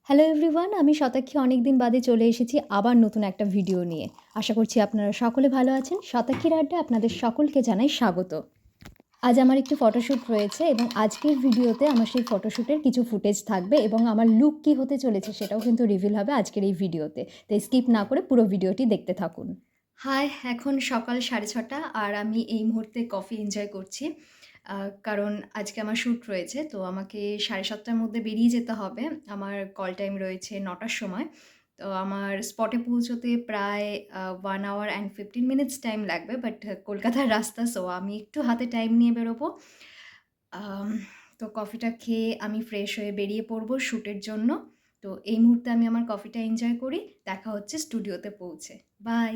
Hello everyone, আমি শতাক্ষী অনেক দিন বাদে চলে এসেছি আবার নতুন একটা ভিডিও নিয়ে। আশা করছি আপনারা সকলে ভালো আছেন। শতাক্ষীর আড্ডায় আপনাদের সকলকে জানাই স্বাগত। আজ আমার একটি ফটোশ্যুট রয়েছে এবং আজকের ভিডিওতে আমার সেই ফটোশ্যুটের কিছু ফুটেজ থাকবে এবং আমার লুক কী হতে চলেছে সেটাও কিন্তু রিভিল হবে আজকের এই ভিডিওতে। তাই স্কিপ না করে পুরো ভিডিওটি দেখতে থাকুন। হাই, এখন সকাল 6:30 আর আমি এই মুহূর্তে কফি এনজয় করছি। কারণ আজকে আমার শ্যুট রয়েছে, তো আমাকে 7:30টার মধ্যে বেরিয়ে যেতে হবে। আমার কল টাইম রয়েছে 9টার সময়। তো আমার স্পটে পৌঁছতে প্রায় 1 আওয়ার অ্যান্ড 15 মিনিটস টাইম লাগবে। বাট কলকাতার রাস্তা, সো আমি একটু হাতে টাইম নিয়ে বেরোবো। আম তো কফিটা খেয়ে আমি ফ্রেশ হয়ে বেরিয়ে পড়বো শ্যুটের জন্য। তো এই মুহূর্তে আমি আমার কফিটা এনজয় করি। দেখা হচ্ছে স্টুডিওতে পৌঁছে। বাই।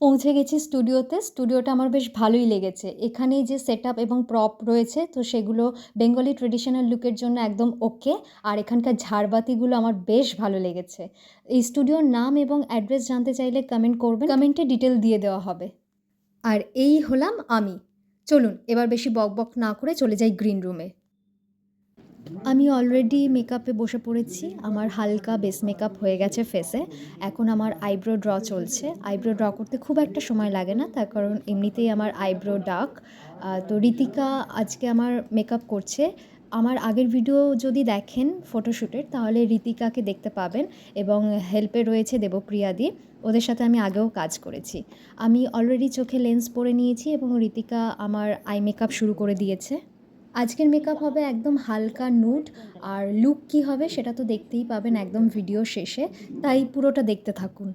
পৌঁছে গেছি স্টুডিওতে। স্টুডিওটা আমার বেশ ভালোই লেগেছে। এখানে যে সেটআপ এবং প্রপ রয়েছে, তো সেগুলো বেঙ্গলি ট্র্যাডিশনাল লুকের জন্য একদম ওকে। আর এখানকার ঝাড়বাতিগুলো আমার বেশ ভালো লেগেছে। এই স্টুডিওর নাম এবং অ্যাড্রেস জানতে চাইলে কমেন্ট করবেন। কমেন্টে ডিটেল দিয়ে দেওয়া হবে। আর এই হলাম আমি। চলুন এবার বেশি বকবক না করে চলে যাই গ্রিন রুমে। আমি অলরেডি মেকআপে বসে পড়েছি। আমার হালকা বেস মেকআপ হয়ে গেছে ফেসে। এখন আমার আইব্রো ড্র চলছে। আইব্রো ড্র করতে খুব একটা সময় লাগে না, তার কারণ এমনিতেই আমার আইব্রো ডার্ক। তো ঋতিকা আজকে আমার মেকআপ করছে। আমার আগের ভিডিও যদি দেখেন ফটোশ্যুটের, তাহলে ঋতিকাকে দেখতে পাবেন এবং হেল্পে রয়েছে দেবপ্রিয়াদি। ওদের সাথে আমি আগেও কাজ করেছি। আমি অলরেডি চোখে লেন্স পরে নিয়েছি এবং ঋতিকা আমার আই মেকআপ শুরু করে দিয়েছে। আজকের মেকআপ হবে একদম হালকা নুড। আর লুক কী হবে সেটা তো দেখতেই পাবেন একদম ভিডিও শেষে, তাই পুরোটা দেখতে থাকুন।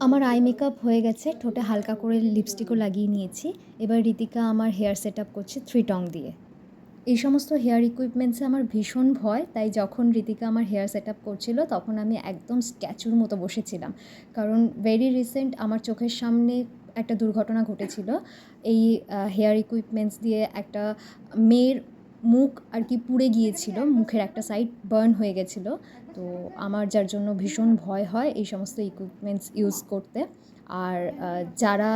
আমার আই মেকআপ হয়ে গেছে, ঠোঁটে হালকা করে লিপস্টিকও লাগিয়ে নিয়েছি। এবার ঋতিকা আমার হেয়ার সেট আপ করছে 3 টং দিয়ে। এই সমস্ত হেয়ার ইকুইপমেন্টসে আমার ভীষণ ভয়, তাই যখন ঋতিকা আমার হেয়ার সেট আপ করছিল তখন আমি একদম স্ট্যাচুর মতো বসেছিলাম। কারণ ভেরি রিসেন্ট আমার চোখের সামনে একটা দুর্ঘটনা ঘটেছিল। এই হেয়ার ইকুইপমেন্টস দিয়ে একটা মেয়ের মুখ আর কি পুড়ে গিয়েছিল, মুখের একটা সাইড বার্ন হয়ে গেছিলো। তো আমার যার জন্য ভীষণ ভয় হয় এই সমস্ত ইকুইপমেন্টস ইউজ করতে। আর যারা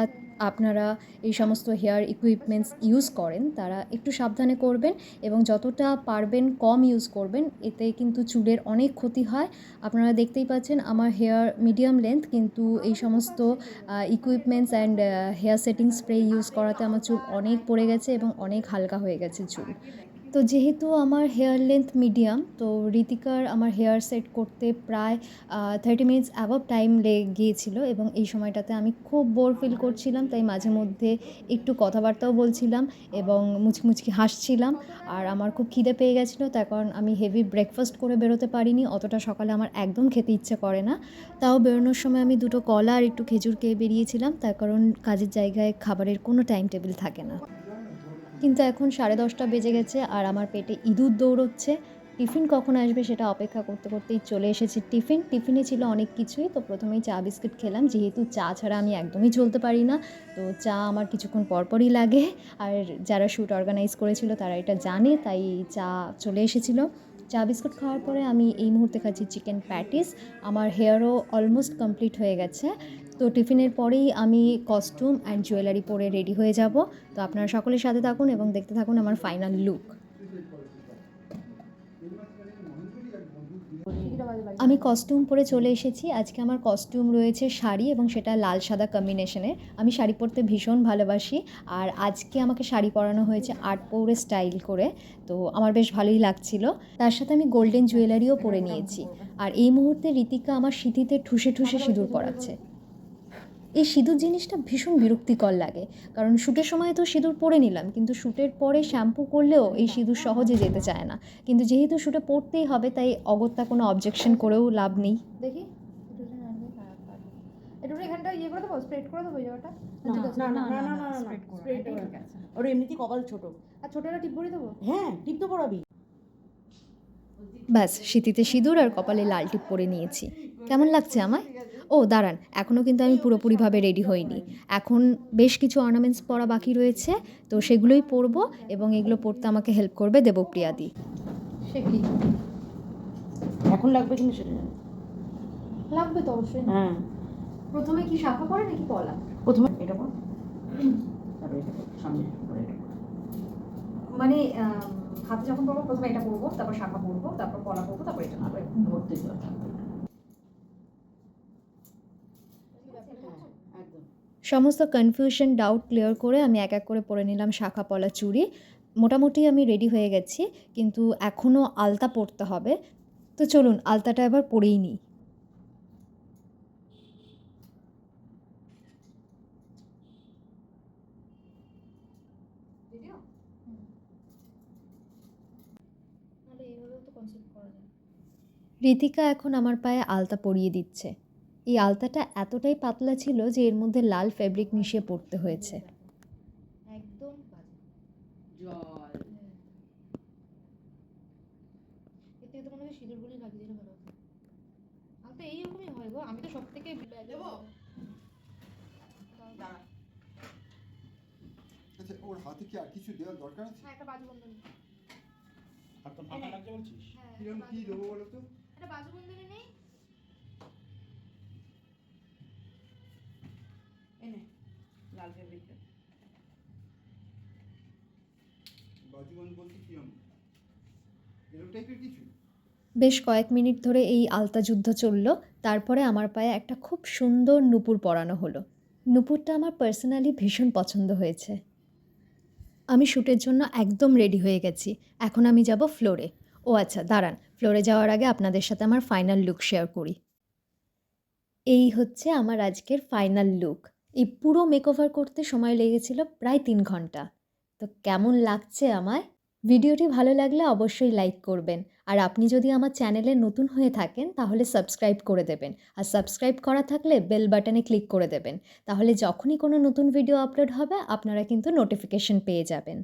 আপনারা এই সমস্ত হেয়ার ইকুইপমেন্টস ইউজ করেন তারা একটু সাবধানে করবেন এবং যতটা পারবেন কম ইউজ করবেন, এতে কিন্তু চুলের অনেক ক্ষতি হয়। আপনারা দেখতেই পাচ্ছেন আমার হেয়ার মিডিয়াম লেন্থ, কিন্তু এই সমস্ত equipments and hair setting spray use করাতে আমার চুল অনেক পড়ে গেছে এবং অনেক হালকা হয়ে গেছে চুল। তো যেহেতু আমার হেয়ার লেন্থ মিডিয়াম, তো ঋতিকার আমার হেয়ার সেট করতে প্রায় 30 মিনিটস অ্যাবভ টাইম লেগে গিয়েছিল এবং এই সময়টাতে আমি খুব বোর ফিল করছিলাম, তাই মাঝে মধ্যে একটু কথাবার্তাও বলছিলাম এবং মুচকি মুচকি হাসছিলাম। আর আমার খুব খিদে পেয়ে গেছিলো, তার কারণ আমি হেভি ব্রেকফাস্ট করে বেরোতে পারিনি। অতটা সকালে আমার একদম খেতে ইচ্ছে করে না। তাও বেরোনোর সময় আমি 2টো কলা আর একটু খেজুর খেয়ে বেরিয়েছিলাম, তার কারণ কাজের জায়গায় খাবারের কোনো টাইম টেবিল থাকে না। কিন্তু এখন 10:30 বেজে গেছে আর আমার পেটে ইঁদুর দৌড়চ্ছে। টিফিন কখন আসবে সেটা অপেক্ষা করতে করতেই চলে এসেছে টিফিন। টিফিনে ছিল অনেক কিছুই। তো প্রথমেই চা বিস্কুট খেলাম, যেহেতু চা ছাড়া আমি একদমই চলতে পারি না। তো চা আমার কিছুক্ষণ পরপরই লাগে। আর যারা শ্যুট অর্গানাইজ করেছিল তারা এটা জানে, তাই চা চলে এসেছিলো। চা বিস্কুট খাওয়ার পরে আমি এই মুহূর্তে খাচ্ছি চিকেন প্যাটিস। আমার হেয়ারও অলমোস্ট কমপ্লিট হয়ে গেছে। তো টিফিনের পরেই আমি কস্টিউম অ্যান্ড জুয়েলারি পরে রেডি হয়ে যাব। তো আপনারা সকলের সাথে থাকুন এবং দেখতে থাকুন আমার ফাইনাল লুক। আমি কস্টিউম পরে চলে এসেছি। আজকে আমার কস্টিউম রয়েছে শাড়ি এবং সেটা লাল সাদা কম্বিনেশনের। আমি শাড়ি পরতে ভীষণ ভালোবাসি। আর আজকে আমাকে শাড়ি পরানো হয়েছে আর্ট পৌরে স্টাইল করে। তো আমার বেশ ভালোই লাগছিল। তার সাথে আমি গোল্ডেন জুয়েলারিও পরে নিয়েছি। আর এই মুহূর্তে ঋতিকা আমার সিঁথিতে ঠুসে ঠুসে সিঁদুর পরাচ্ছে। এই সিঁদুর জিনিসটা ভীষণ বিরক্তিকর লাগে, কারণ শ্যুটের সময় তো সিঁদুর পরে নিলাম, কিন্তু শ্যুটের পরে শ্যাম্পু করলেও এই সিঁদুর সহজে যেতে চায় না। কিন্তু যেহেতু শ্যুটে পরতেই হবে, তাই অগত্যা কোনো অবজেকশন করেও লাভ নেই। দেখি একটু এখানটা ইয়ে করে দেবো, স্প্রেড করে দেবো এই জায়গাটা। ওর এমনিতেই কপাল ছোট। আর ছোটরা টিপ পরিয়ে দেবো? হ্যাঁ, টিপ তো পরাবি। ব্যাস, সিঁথিতে সিঁদুর আর কপালে লাল টিপ পরে নিয়েছি। কেমন লাগছে আমায়? ও দাঁড়ান, এখনও কিন্তু আমি পুরোপুরিভাবে রেডি হইনি। এখন বেশ কিছু অর্নামেন্টস পরা বাকি রয়েছে, তো সেগুলোই পরবো এবং এগুলো পরতে আমাকে হেল্প করবে দেবপ্রিয়াদি। সে কি এখন লাগবে কিন্তু সেটা জানি। লাগবে তো অবশ্যই। হ্যাঁ, প্রথমে কি শাখা পড়ে নাকি পলা? প্রথমে এটা করো, তারপরে এটা করো, সামনে তারপরে এটা করো। মানে হাতে যখন পড়বো প্রথমে এটা পড়বো, তারপর শাখা পড়বো, তারপর পলা পড়বো, তারপর এটা তারপরে ধরতে যাও থাকবে। হ্যাঁ, একদম। সমস্ত কনফিউশন ডাউট ক্লিয়ার করে আমি এক এক করে পরে নিলাম শাখা পলা চুড়ি। মোটামুটি আমি রেডি হয়ে গেছি, কিন্তু এখনও আলতা পরতে হবে। তো চলুন আলতাটা এবার পরেই নিই। ঋতিকা এখন আমার পায়ে আলতা পরিয়ে দিচ্ছে। এই আলতাটা এতটাই পাতলা ছিল যে এর মধ্যে লাল ফেব্রিক মিশিয়ে পরতে হয়েছে। একদম জল এতে তো মনে হয় সিঁদুরগুলি লাগিয়ে দিলে ভালো হতো। আমি তো এইরকমই হয় গো, আমি তো সব থেকে দেবো? দাঁড়া। আচ্ছা, ওর হাতে কি আর কিছু দেওয়ার দরকার আছে? হ্যাঁ, একটা বাজুবন্ধনী। হাতটা ফাঁকা লাগছে বলছিস? হ্যাঁ, কিরকম কি দেবো বলো তো? একটা বাজুবন্ধনী নেই? এনে লাল ফেব্রিকটা। বাজুবন বলতে কিরকম? এরকম টাইপের কিছু? বেশ কয়েক মিনিট ধরে এই আলতা যুদ্ধ চলল। তারপরে আমার পায়ে একটা খুব সুন্দর নূপুর পরানো হলো। নূপুরটা আমার পার্সোনালি ভীষণ পছন্দ হয়েছে। আমি শ্যুটের জন্য একদম রেডি হয়ে গেছি। এখন আমি যাব ফ্লোরে। ও আচ্ছা দাঁড়ান, ফ্লোরে যাওয়ার আগে আপনাদের সাথে আমার ফাইনাল লুক শেয়ার করি। এই হচ্ছে আমার আজকের ফাইনাল লুক। এই পুরো মেকওভার করতে সময় লেগেছিল প্রায় 3 ঘন্টা। তো কেমন লাগছে আমায়? ভিডিওটি ভালো লাগলে অবশ্যই লাইক করবেন। আর আপনি যদি আমার চ্যানেলে নতুন হয়ে থাকেন তাহলে সাবস্ক্রাইব করে দেবেন। আর সাবস্ক্রাইব করা থাকলে বেল বাটনে ক্লিক করে দেবেন। তাহলে যখনই কোনো নতুন ভিডিও আপলোড হবে আপনারা কিন্তু নোটিফিকেশন পেয়ে যাবেন।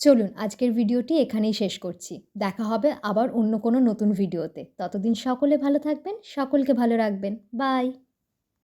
চলুন আজকের ভিডিওটি এখানেই শেষ করছি। দেখা হবে আবার অন্য কোনো নতুন ভিডিওতে। ততদিন সকলে ভালো থাকবেন, সকলকে ভালো রাখবেন। বাই।